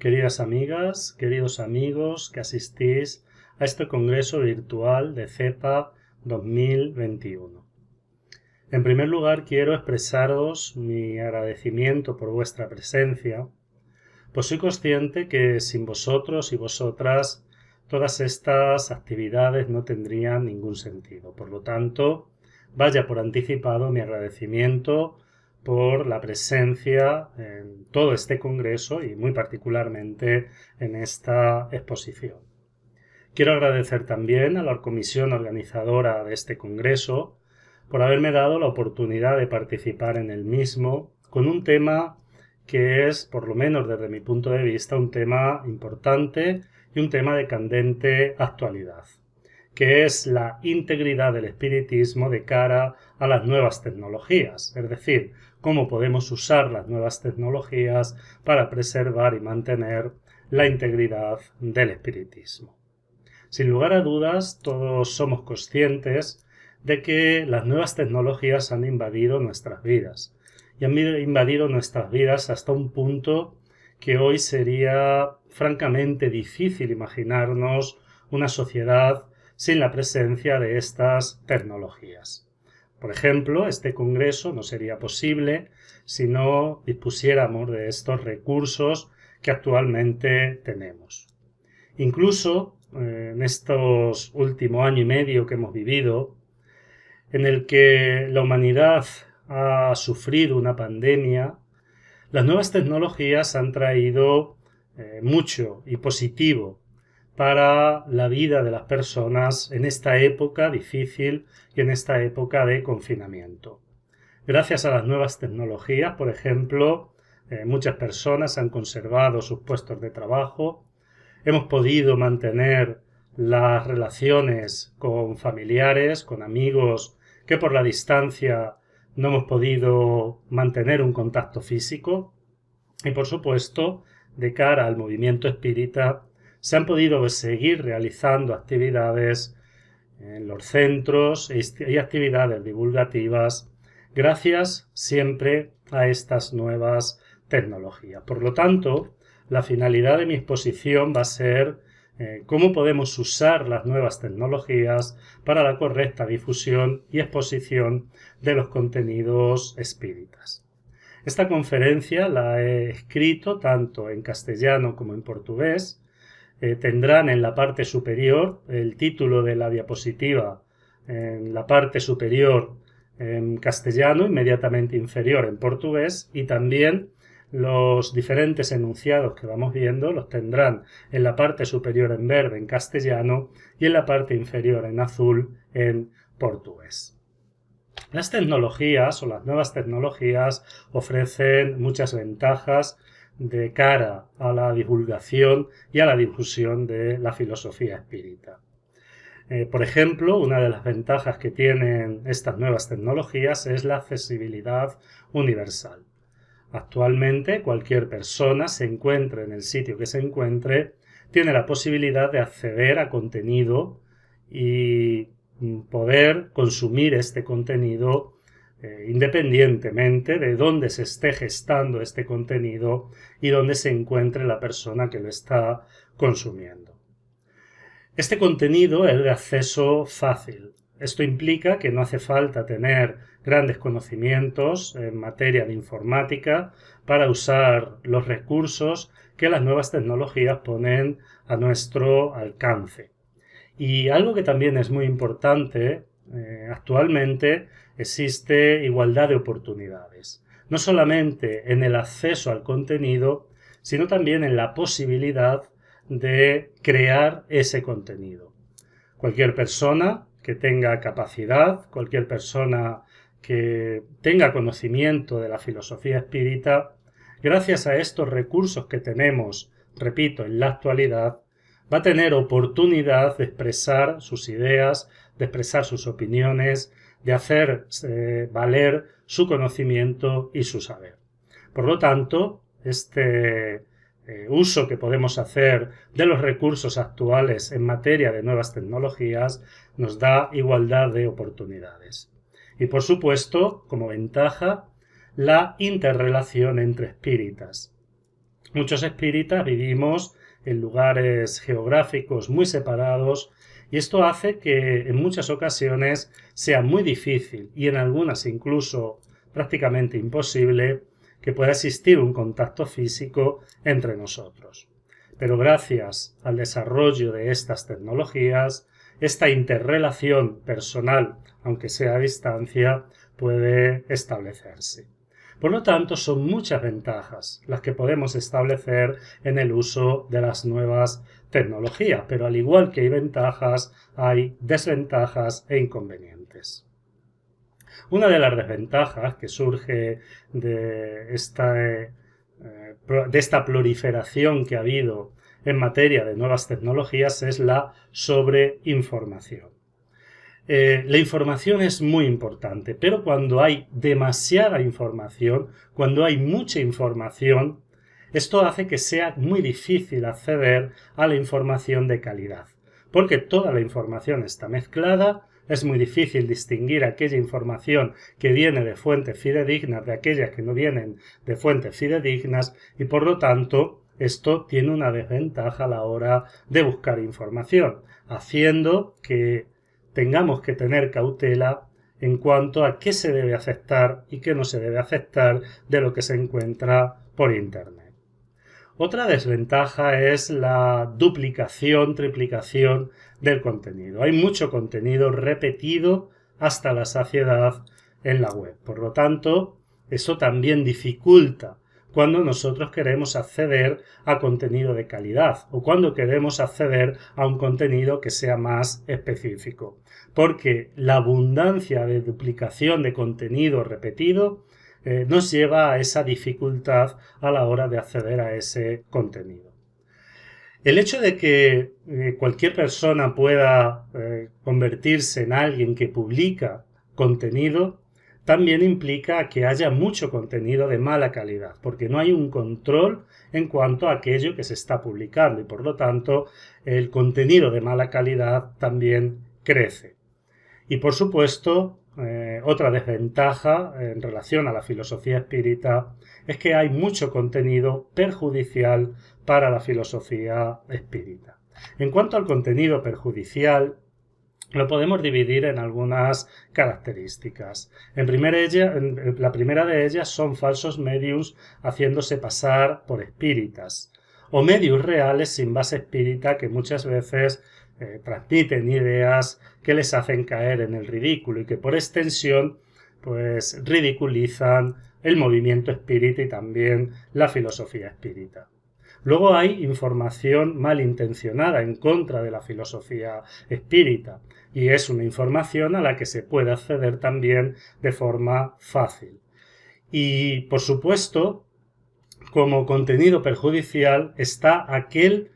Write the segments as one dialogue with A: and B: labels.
A: queridas amigas, queridos amigos que asistís a este congreso virtual de CEPA 2021. En primer lugar, quiero expresaros mi agradecimiento por vuestra presencia, pues soy consciente que sin vosotros y vosotras todas estas actividades no tendrían ningún sentido. Por lo tanto, vaya por anticipado mi agradecimiento por la presencia en todo este congreso y muy particularmente en esta exposición. Quiero agradecer también a la comisión organizadora de este congreso por haberme dado la oportunidad de participar en el mismo con un tema que es, por lo menos desde mi punto de vista, un tema importante y un tema de candente actualidad, que es la integridad del espiritismo de cara a las nuevas tecnologías, es decir, cómo podemos usar las nuevas tecnologías para preservar y mantener la integridad del espiritismo. Sin lugar a dudas, todos somos conscientes de que las nuevas tecnologías han invadido nuestras vidas y han invadido nuestras vidas hasta un punto que hoy sería francamente difícil imaginarnos una sociedad sin la presencia de estas tecnologías. Por ejemplo, este congreso no sería posible si no dispusiéramos de estos recursos que actualmente tenemos. Incluso en estos últimos año y medio que hemos vivido, en el que la humanidad ha sufrido una pandemia, las nuevas tecnologías han traído mucho y positivo para la vida de las personas en esta época difícil y en esta época de confinamiento. Gracias a las nuevas tecnologías, por ejemplo, muchas personas han conservado sus puestos de trabajo, hemos podido mantener las relaciones con familiares, con amigos que por la distancia no hemos podido mantener un contacto físico y, por supuesto, de cara al movimiento espírita, se han podido seguir realizando actividades en los centros y actividades divulgativas gracias siempre a estas nuevas tecnologías. Por lo tanto, la finalidad de mi exposición va a ser cómo podemos usar las nuevas tecnologías para la correcta difusión y exposición de los contenidos espíritas. Esta conferencia la he escrito tanto en castellano como en portugués. Tendrán en la parte superior el título de la diapositiva en la parte superior en castellano, inmediatamente inferior en portugués, y también los diferentes enunciados que vamos viendo los tendrán en la parte superior en verde en castellano y en la parte inferior en azul en portugués. Las tecnologías o las nuevas tecnologías ofrecen muchas ventajas de cara a la divulgación y a la difusión de la filosofía espírita. Por ejemplo, una de las ventajas que tienen estas nuevas tecnologías es la accesibilidad universal. Actualmente, cualquier persona, se encuentre en el sitio que se encuentre, tiene la posibilidad de acceder a contenido y poder consumir este contenido independientemente de dónde se esté gestando este contenido y dónde se encuentre la persona que lo está consumiendo. Este contenido es de acceso fácil. Esto implica que no hace falta tener grandes conocimientos en materia de informática para usar los recursos que las nuevas tecnologías ponen a nuestro alcance. Y algo que también es muy importante, actualmente existe igualdad de oportunidades, no solamente en el acceso al contenido, sino también en la posibilidad de crear ese contenido. Cualquier persona que tenga capacidad, cualquier persona que tenga conocimiento de la filosofía espírita, gracias a estos recursos que tenemos, repito, en la actualidad, va a tener oportunidad de expresar sus ideas, de expresar sus opiniones, de hacer valer su conocimiento y su saber. Por lo tanto, este uso que podemos hacer de los recursos actuales en materia de nuevas tecnologías nos da igualdad de oportunidades. Y por supuesto, como ventaja, la interrelación entre espíritas. Muchos espíritas vivimos en lugares geográficos muy separados y esto hace que en muchas ocasiones sea muy difícil y en algunas incluso prácticamente imposible que pueda existir un contacto físico entre nosotros. Pero gracias al desarrollo de estas tecnologías, esta interrelación personal, aunque sea a distancia, puede establecerse. Por lo tanto, son muchas ventajas las que podemos establecer en el uso de las nuevas tecnologías, pero al igual que hay ventajas, hay desventajas e inconvenientes. Una de las desventajas que surge de esta proliferación que ha habido en materia de nuevas tecnologías es la sobreinformación. La información es muy importante, pero cuando hay demasiada información, cuando hay mucha información, esto hace que sea muy difícil acceder a la información de calidad, porque toda la información está mezclada. Es muy difícil distinguir aquella información que viene de fuentes fidedignas de aquellas que no vienen de fuentes fidedignas y por lo tanto esto tiene una desventaja a la hora de buscar información, haciendo que tengamos que tener cautela en cuanto a qué se debe aceptar y qué no se debe aceptar de lo que se encuentra por Internet. Otra desventaja es la duplicación, triplicación del contenido. Hay mucho contenido repetido hasta la saciedad en la web. Por lo tanto, eso también dificulta cuando nosotros queremos acceder a contenido de calidad o cuando queremos acceder a un contenido que sea más específico. Porque la abundancia de duplicación de contenido repetido nos lleva a esa dificultad a la hora de acceder a ese contenido. El hecho de que cualquier persona pueda convertirse en alguien que publica contenido también implica que haya mucho contenido de mala calidad, porque no hay un control en cuanto a aquello que se está publicando y por lo tanto el contenido de mala calidad también crece. Y por supuesto, otra desventaja en relación a la filosofía espírita es que hay mucho contenido perjudicial para la filosofía espírita. En cuanto al contenido perjudicial, lo podemos dividir en algunas características. La primera de ellas son falsos mediums haciéndose pasar por espíritas o mediums reales sin base espírita que muchas veces transmiten ideas que les hacen caer en el ridículo y que por extensión pues ridiculizan el movimiento espírita y también la filosofía espírita. Luego hay información malintencionada en contra de la filosofía espírita y es una información a la que se puede acceder también de forma fácil. Y por supuesto, como contenido perjudicial está aquel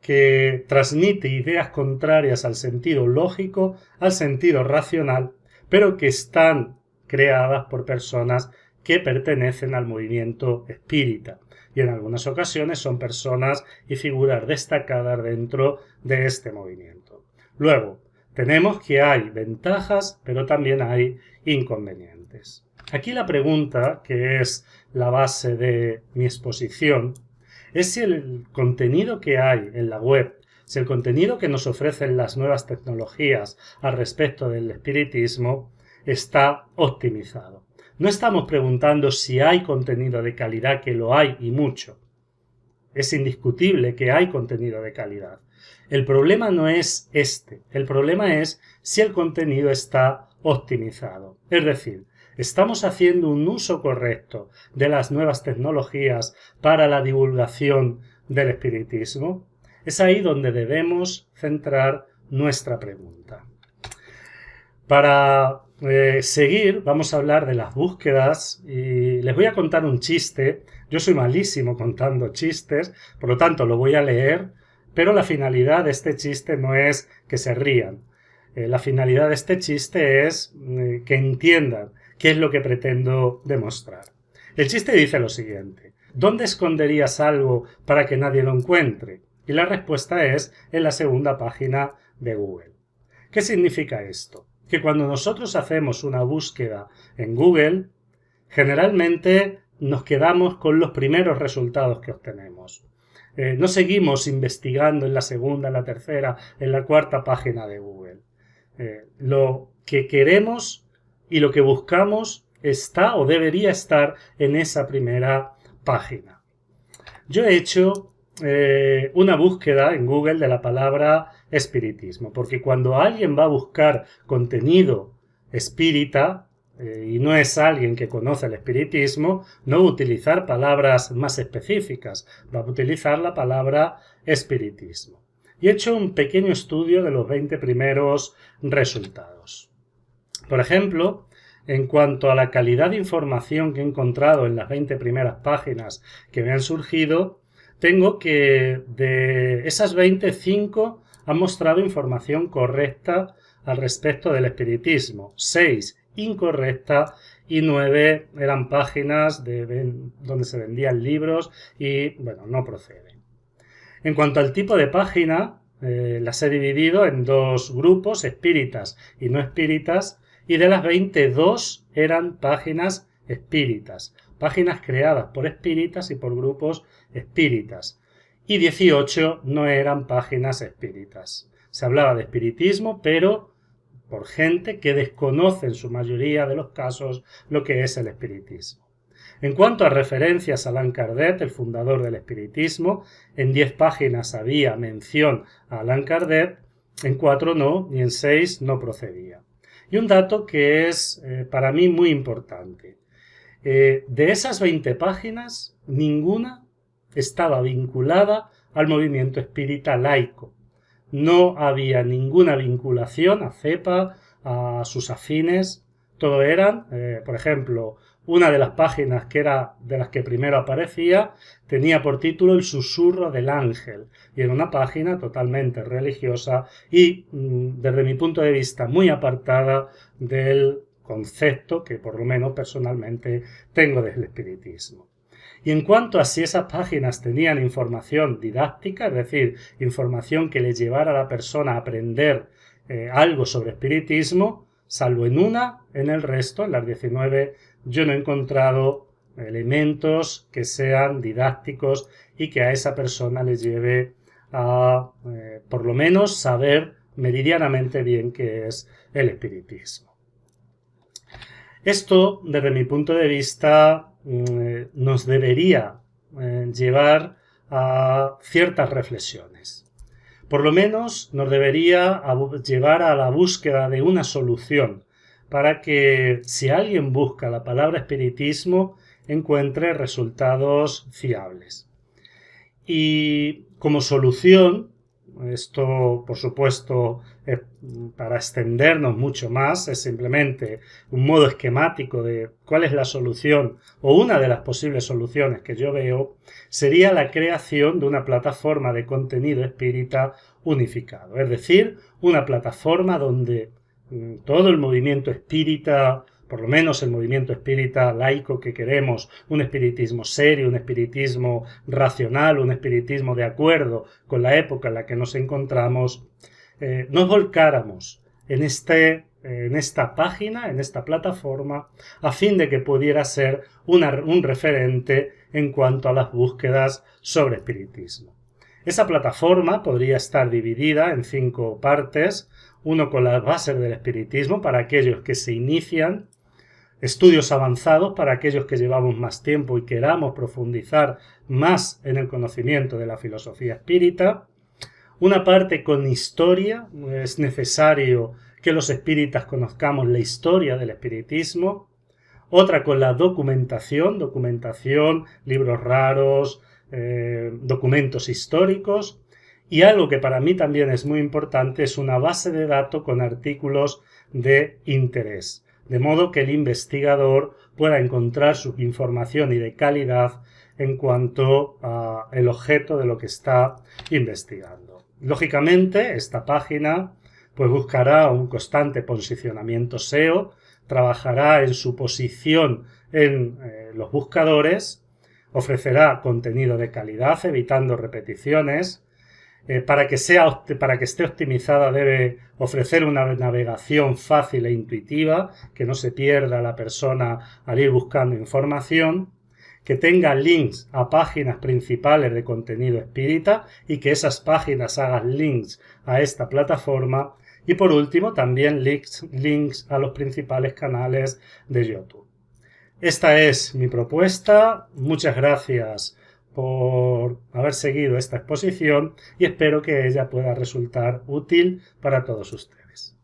A: que transmite ideas contrarias al sentido lógico, al sentido racional, pero que están creadas por personas que pertenecen al movimiento espírita. Y en algunas ocasiones son personas y figuras destacadas dentro de este movimiento. Luego, tenemos que hay ventajas, pero también hay inconvenientes. Aquí la pregunta, que es la base de mi exposición, es si el contenido que hay en la web, si el contenido que nos ofrecen las nuevas tecnologías al respecto del espiritismo está optimizado. No estamos preguntando si hay contenido de calidad, que lo hay y mucho. Es indiscutible que hay contenido de calidad. El problema no es este. El problema es si el contenido está optimizado. Es decir, ¿estamos haciendo un uso correcto de las nuevas tecnologías para la divulgación del espiritismo? Es ahí donde debemos centrar nuestra pregunta. Para seguir, vamos a hablar de las búsquedas y les voy a contar un chiste. Yo soy malísimo contando chistes, por lo tanto lo voy a leer, pero la finalidad de este chiste no es que se rían. La finalidad de este chiste es que entiendan qué es lo que pretendo demostrar. El chiste dice lo siguiente: ¿dónde esconderías algo para que nadie lo encuentre? Y la respuesta es en la segunda página de Google. ¿Qué significa esto? Que cuando nosotros hacemos una búsqueda en Google, generalmente nos quedamos con los primeros resultados que obtenemos. No seguimos investigando en la segunda, en la tercera, en la cuarta página de Google. Lo que queremos y lo que buscamos está o debería estar en esa primera página. Yo he hecho una búsqueda en Google de la palabra espiritismo, porque cuando alguien va a buscar contenido espírita, y no es alguien que conoce el espiritismo, no va a utilizar palabras más específicas, va a utilizar la palabra espiritismo. Y he hecho un pequeño estudio de los 20 primeros resultados. Por ejemplo, en cuanto a la calidad de información que he encontrado en las 20 primeras páginas que me han surgido, tengo que de esas 20, 5 han mostrado información correcta al respecto del espiritismo, 6 incorrecta y 9 eran páginas donde se vendían libros y, bueno, no procede. En cuanto al tipo de página, las he dividido en dos grupos, espíritas y no espíritas, y de las 22 eran páginas espíritas, páginas creadas por espíritas y por grupos espíritas, y 18 no eran páginas espíritas. Se hablaba de espiritismo, pero por gente que desconoce en su mayoría de los casos lo que es el espiritismo. En cuanto a referencias a Allan Kardec, el fundador del espiritismo, en 10 páginas había mención a Allan Kardec, en 4 no, y en 6 no procedía. Y un dato que es para mí muy importante. De esas 20 páginas, ninguna estaba vinculada al movimiento espírita laico. No había ninguna vinculación a CEPA, a sus afines. Todo eran, por ejemplo, una de las páginas que era de las que primero aparecía tenía por título El susurro del ángel y era una página totalmente religiosa y desde mi punto de vista muy apartada del concepto que por lo menos personalmente tengo del espiritismo. Y en cuanto a si esas páginas tenían información didáctica, es decir, información que le llevara a la persona a aprender algo sobre espiritismo, salvo en una, en el resto, en las 19, yo no he encontrado elementos que sean didácticos y que a esa persona le lleve a, por lo menos, saber meridianamente bien qué es el espiritismo. Esto, desde mi punto de vista, nos debería llevar a ciertas reflexiones. Por lo menos nos debería llevar a la búsqueda de una solución para que si alguien busca la palabra espiritismo encuentre resultados fiables. Y como solución, esto por supuesto para extendernos mucho más, es simplemente un modo esquemático de cuál es la solución o una de las posibles soluciones que yo veo, sería la creación de una plataforma de contenido espírita unificado, es decir, una plataforma donde todo el movimiento espírita, por lo menos el movimiento espírita laico que queremos, un espiritismo serio, un espiritismo racional, un espiritismo de acuerdo con la época en la que nos encontramos, nos volcáramos en esta página, en esta plataforma, a fin de que pudiera ser un referente en cuanto a las búsquedas sobre espiritismo. Esa plataforma podría estar dividida en 5 partes, uno con las bases del espiritismo para aquellos que se inician, estudios avanzados para aquellos que llevamos más tiempo y queramos profundizar más en el conocimiento de la filosofía espírita, una parte con historia, es necesario que los espíritas conozcamos la historia del espiritismo, otra con la documentación, libros raros, documentos históricos, y algo que para mí también es muy importante es una base de datos con artículos de interés, de modo que el investigador pueda encontrar su información y de calidad en cuanto al objeto de lo que está investigando. Lógicamente, esta página pues buscará un constante posicionamiento SEO, trabajará en su posición en los buscadores, ofrecerá contenido de calidad, evitando repeticiones. Para que esté optimizada debe ofrecer una navegación fácil e intuitiva, que no se pierda la persona al ir buscando información, que tenga links a páginas principales de contenido espírita y que esas páginas hagan links a esta plataforma. Y por último, también links a los principales canales de YouTube. Esta es mi propuesta. Muchas gracias por haber seguido esta exposición y espero que ella pueda resultar útil para todos ustedes.